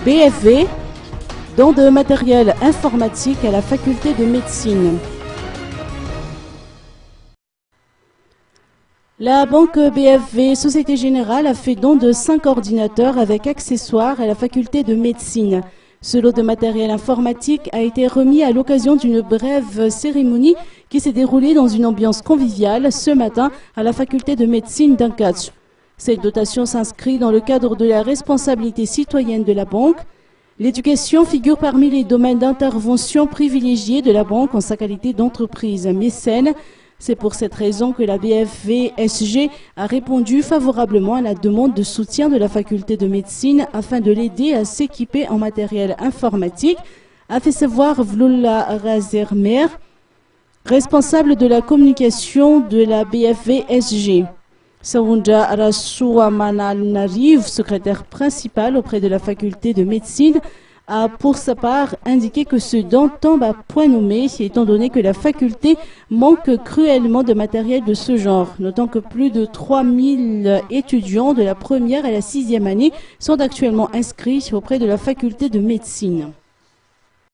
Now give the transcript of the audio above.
BFV, don de matériel informatique à la faculté de médecine. La banque BFV Société Générale a fait don de 5 ordinateurs avec accessoires à la faculté de médecine. Ce lot de matériel informatique a été remis à l'occasion d'une brève cérémonie qui s'est déroulée dans une ambiance conviviale ce matin à la faculté de médecine d'Ankatch. Cette dotation s'inscrit dans le cadre de la responsabilité citoyenne de la banque. L'éducation figure parmi les domaines d'intervention privilégiés de la banque en sa qualité d'entreprise mécène. C'est pour cette raison que la BFV-SG a répondu favorablement à la demande de soutien de la faculté de médecine afin de l'aider à s'équiper en matériel informatique, a fait savoir Vloula Razermer, responsable de la communication de la BFV-SG. Saounda Rasouamanal-Nariv, secrétaire principal auprès de la faculté de médecine, a pour sa part indiqué que ce don tombe à point nommé, étant donné que la faculté manque cruellement de matériel de ce genre, notant que plus de 3000 étudiants de la première à la 6e année sont actuellement inscrits auprès de la faculté de médecine.